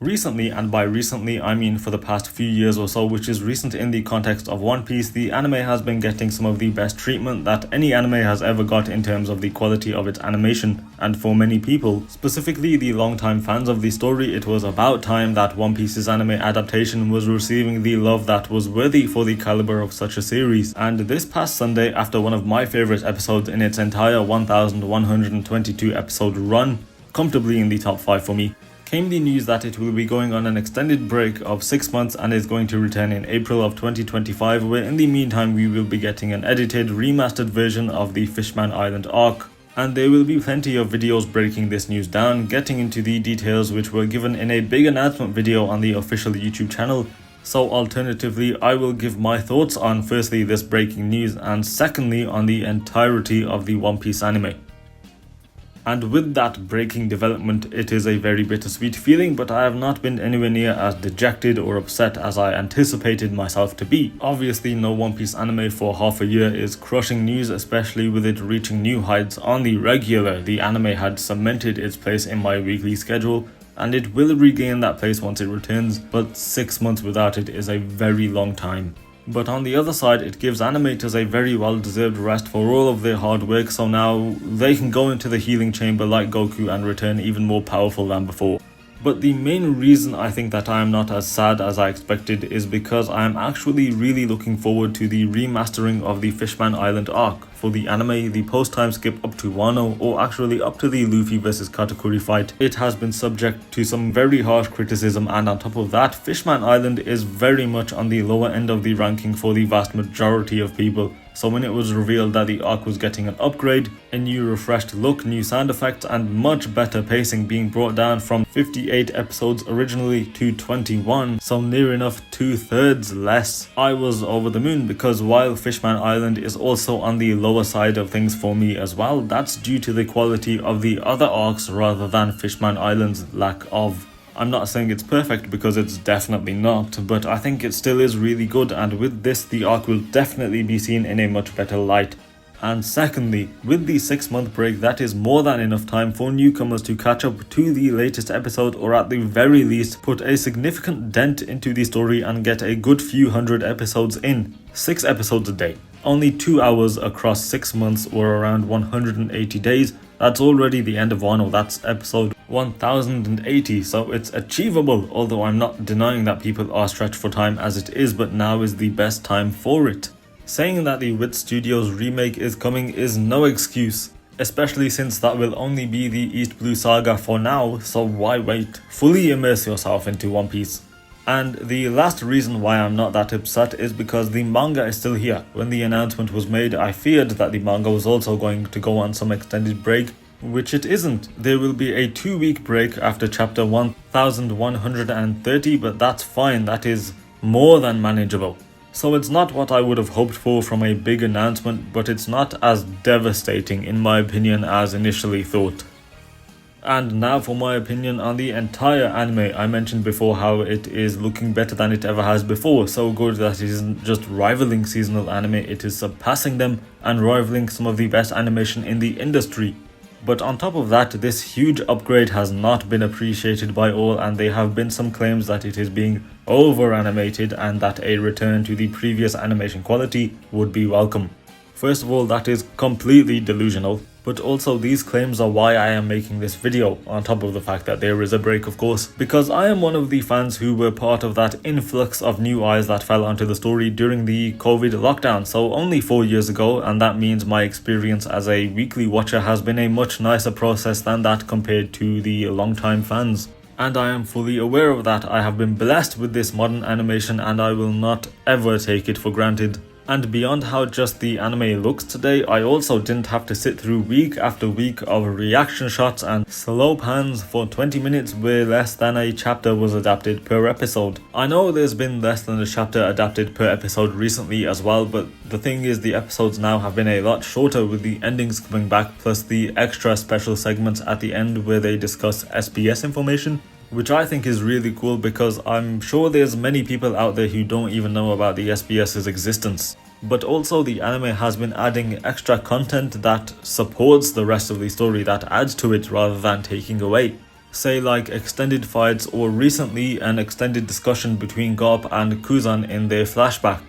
Recently, and by recently I mean for the past few years or so, which is recent in the context of One Piece, the anime has been getting some of the best treatment that any anime has ever got in terms of the quality of its animation. And for many people, specifically the longtime fans of the story, it was about time that One Piece's anime adaptation was receiving the love that was worthy for the caliber of such a series. And this past Sunday, after one of my favourite episodes in its entire 1122 episode run, comfortably in the top 5 for me, came the news that it will be going on an extended break of 6 months and is going to return in April of 2025, where in the meantime we will be getting an edited, remastered version of the Fishman Island arc. And there will be plenty of videos breaking this news down, getting into the details which were given in a big announcement video on the official YouTube channel. So alternatively, I will give my thoughts on firstly this breaking news and secondly on the entirety of the One Piece anime. And with that breaking development, it is a very bittersweet feeling, but I have not been anywhere near as dejected or upset as I anticipated myself to be. Obviously, no One Piece anime for half a year is crushing news, especially with it reaching new heights on the regular. The anime had cemented its place in my weekly schedule, and it will regain that place once it returns, but 6 months without it is a very long time. But on the other side, it gives animators a very well-deserved rest for all of their hard work, so now they can go into the healing chamber like Goku and return even more powerful than before. But the main reason I think that I am not as sad as I expected is because I am actually really looking forward to the remastering of the Fishman Island arc. For the anime, the post-time skip up to Wano, or actually up to the Luffy vs Katakuri fight, it has been subject to some very harsh criticism, and on top of that, Fishman Island is very much on the lower end of the ranking for the vast majority of people. So when it was revealed that the arc was getting an upgrade, a new refreshed look, new sound effects and much better pacing being brought down from 58 episodes originally to 21, so near enough 2/3 less, I was over the moon, because while Fishman Island is also on the lower side of things for me as well, that's due to the quality of the other arcs rather than Fishman Island's lack of. I'm not saying it's perfect because it's definitely not, but I think it still is really good, and with this the arc will definitely be seen in a much better light. And secondly, with the 6-month break, that is more than enough time for newcomers to catch up to the latest episode, or at the very least put a significant dent into the story and get a good few hundred episodes in. 6 episodes a day. Only 2 hours across 6 months, or around 180 days. That's already the end of Wano, that's episode 1080, so it's achievable, although I'm not denying that people are stretched for time as it is, but now is the best time for it. Saying that the Wit Studios remake is coming is no excuse, especially since that will only be the East Blue Saga for now, so why wait? Fully immerse yourself into One Piece. And the last reason why I'm not that upset is because the manga is still here. When the announcement was made, I feared that the manga was also going to go on some extended break, which it isn't. There will be a 2-week break after chapter 1130, but that's fine, that is more than manageable. So it's not what I would have hoped for from a big announcement, but it's not as devastating in my opinion as initially thought. And now for my opinion on the entire anime. I mentioned before how it is looking better than it ever has before, so good that it isn't just rivaling seasonal anime, it is surpassing them and rivaling some of the best animation in the industry. But on top of that, this huge upgrade has not been appreciated by all, and there have been some claims that it is being over animated and that a return to the previous animation quality would be welcome. First of all, that is completely delusional, but also these claims are why I am making this video, on top of the fact that there is a break of course, because I am one of the fans who were part of that influx of new eyes that fell onto the story during the COVID lockdown, so only 4 years ago, and that means my experience as a weekly watcher has been a much nicer process than that compared to the long-time fans. And I am fully aware of that. I have been blessed with this modern animation and I will not ever take it for granted. And beyond how just the anime looks today, I also didn't have to sit through week after week of reaction shots and slow pans for 20 minutes where less than a chapter was adapted per episode. I know there's been less than a chapter adapted per episode recently as well, but the thing is the episodes now have been a lot shorter with the endings coming back, plus the extra special segments at the end where they discuss SBS information, which I think is really cool because I'm sure there's many people out there who don't even know about the SBS's existence. But also the anime has been adding extra content that supports the rest of the story, that adds to it rather than taking away. say like extended fights or recently an extended discussion between Garp and Kuzan in their flashback.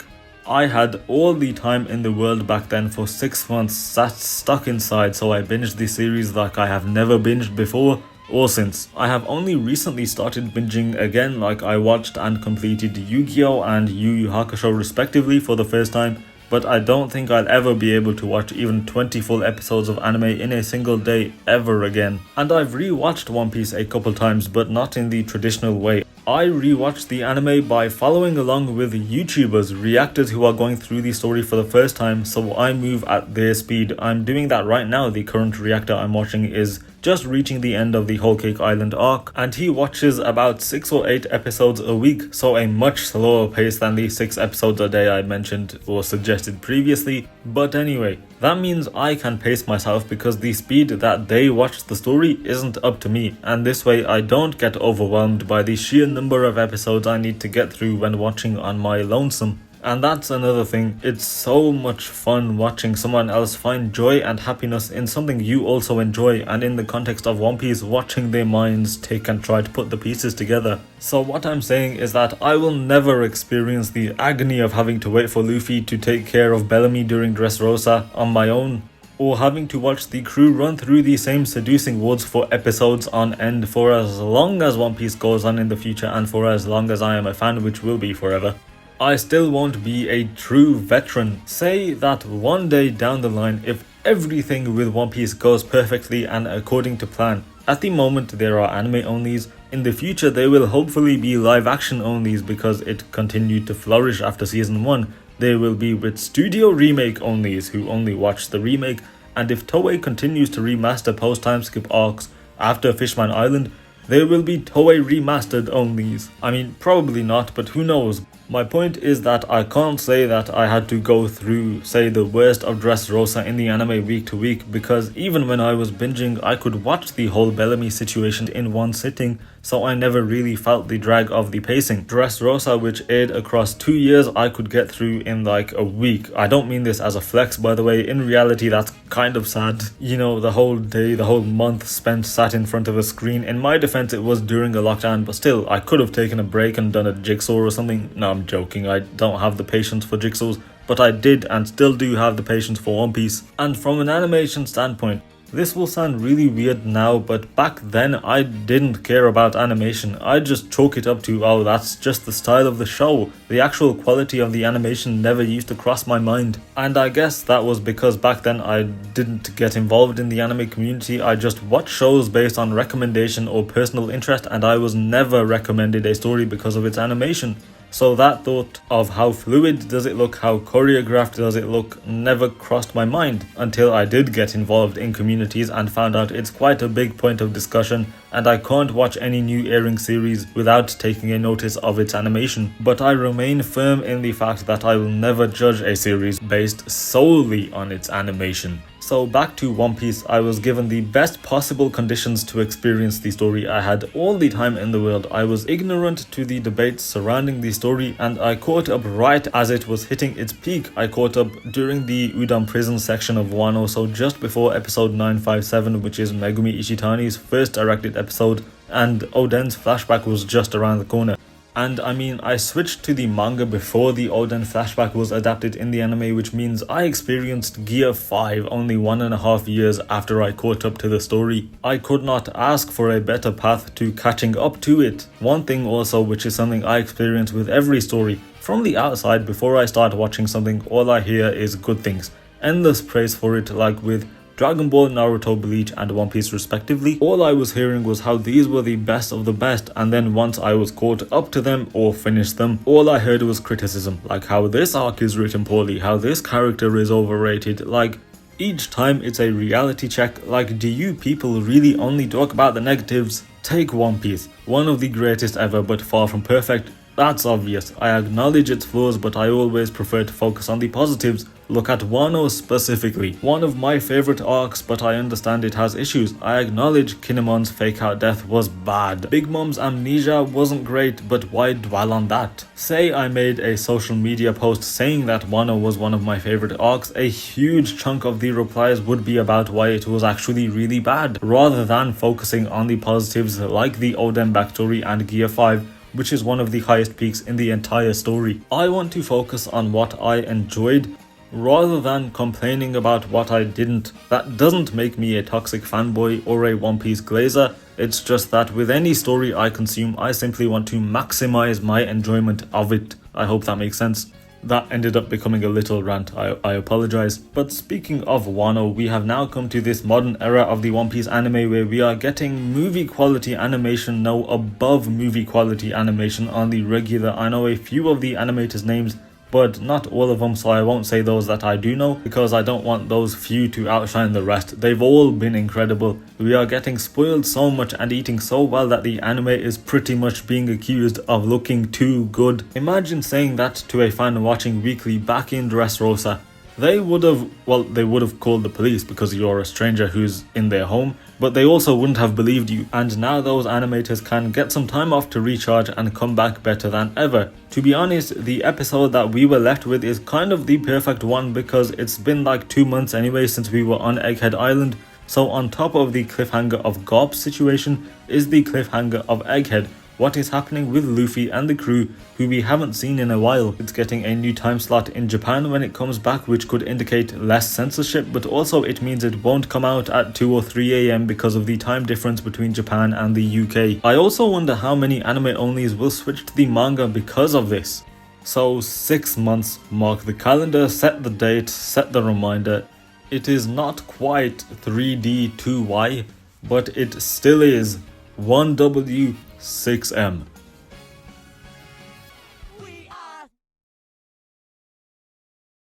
I had all the time in the world back then for 6 months sat stuck inside, so I binged the series like I have never binged before or since. I have only recently started binging again, like I watched and completed Yu-Gi-Oh! And Yu Yu Hakusho respectively for the first time, but I don't think I'll ever be able to watch even 20 full episodes of anime in a single day ever again. And I've rewatched One Piece a couple times, but not in the traditional way. I rewatched the anime by following along with YouTubers, reactors who are going through the story for the first time, so I move at their speed. I'm doing that right now. The current reactor I'm watching is just reaching the end of the Whole Cake Island arc, and he watches about 6 or 8 episodes a week, so a much slower pace than the 6 episodes a day I mentioned or suggested previously. But anyway, that means I can pace myself because the speed that they watch the story isn't up to me, and this way I don't get overwhelmed by the sheer number of episodes I need to get through when watching on my lonesome. And that's another thing, it's so much fun watching someone else find joy and happiness in something you also enjoy, and in the context of One Piece, watching their minds tick and try to put the pieces together. So what I'm saying is that I will never experience the agony of having to wait for Luffy to take care of Bellamy during Dressrosa on my own, or having to watch the crew run through the same seducing woods for episodes on end for as long as One Piece goes on in the future and for as long as I am a fan, which will be forever. I still won't be a true veteran. Say that one day down the line, if everything with One Piece goes perfectly and according to plan. At the moment there are anime onlys, in the future there will hopefully be live action onlys because it continued to flourish after season 1. There will be with studio remake onlys who only watch the remake, and if Toei continues to remaster post time skip arcs after Fishman Island, there will be Toei remastered onlys. I mean, probably not, but who knows. My point is that I can't say that I had to go through, say, the worst of Dressrosa in the anime week to week, because even when I was binging, I could watch the whole Bellamy situation in one sitting, so I never really felt the drag of the pacing. Dressrosa, which aired across 2 years, I could get through in like a week. I don't mean this as a flex, by the way. In reality, that's kind of sad. You know, the whole day, the whole month spent sat in front of a screen. In my defense, it was during a lockdown, but still, I could have taken a break and done a jigsaw or something. No, I'm joking. I don't have the patience for jigsaws, but I did and still do have the patience for One Piece. And from an animation standpoint, this will sound really weird now, but back then I didn't care about animation. I just chalk it up to, oh, that's just the style of the show. The actual quality of the animation never used to cross my mind. And I guess that was because back then I didn't get involved in the anime community. I just watched shows based on recommendation or personal interest, and I was never recommended a story because of its animation. So that thought of how fluid does it look, how choreographed does it look, never crossed my mind until I did get involved in communities and found out it's quite a big point of discussion, and I can't watch any new airing series without taking a notice of its animation. But I remain firm in the fact that I will never judge a series based solely on its animation. So back to One Piece, I was given the best possible conditions to experience the story. I had all the time in the world. I was ignorant to the debates surrounding the story, and I caught up right as it was hitting its peak. I caught up during the Udon prison section of Wano, so just before episode 957, which is Megumi Ishitani's first directed episode, and Oden's flashback was just around the corner. And I mean, I switched to the manga before the Oden flashback was adapted in the anime, which means I experienced Gear 5 only 1.5 years after I caught up to the story. I could not ask for a better path to catching up to it. One thing also, which is something I experience with every story, from the outside before I start watching something, all I hear is good things. Endless praise for it, like with Dragon Ball, Naruto, Bleach and One Piece respectively. All I was hearing was how these were the best of the best, and then once I was caught up to them or finished them, all I heard was criticism, like how this arc is written poorly, how this character is overrated. Like, each time it's a reality check, like, do you people really only talk about the negatives? Take One Piece, one of the greatest ever but far from perfect. That's obvious. I acknowledge its flaws, but I always prefer to focus on the positives. look at Wano specifically. One of my favorite arcs, but I understand it has issues. I acknowledge Kinemon's fake out death was bad. Big Mom's amnesia wasn't great, but why dwell on that? Say I made a social media post saying that Wano was one of my favorite arcs, a huge chunk of the replies would be about why it was actually really bad, rather than focusing on the positives like the Oden backstory and Gear 5, which is one of the highest peaks in the entire story. I want to focus on what I enjoyed rather than complaining about what I didn't. That doesn't make me a toxic fanboy or a One Piece glazer. It's just that with any story I consume, I simply want to maximize my enjoyment of it. I hope that makes sense. That ended up becoming a little rant, I apologize. But speaking of Wano, we have now come to this modern era of the One Piece anime where we are getting movie quality animation, no, above movie quality animation on the regular. I know a few of the animators' names, but not all of them, so I won't say those that I do know because I don't want those few to outshine the rest. They've all been incredible. We are getting spoiled so much and eating so well that the anime is pretty much being accused of looking too good. Imagine saying that to a fan watching weekly back in Dressrosa. They would have called the police because you're a stranger who's in their home, but they also wouldn't have believed you. And now those animators can get some time off to recharge and come back better than ever. To be honest, the episode that we were left with is kind of the perfect one because it's been like 2 months anyway since we were on Egghead Island. So on top of the cliffhanger of Garp's situation is the cliffhanger of Egghead. What is happening with Luffy and the crew who we haven't seen in a while. It's getting a new time slot in Japan when it comes back, which could indicate less censorship, but also it means it won't come out at 2 or 3 AM because of the time difference between Japan and the UK. I also wonder how many anime onlys will switch to the manga because of this. So 6 months, mark the calendar, set the date, set the reminder. It is not quite 3D 2Y, but it still is 1W 6M.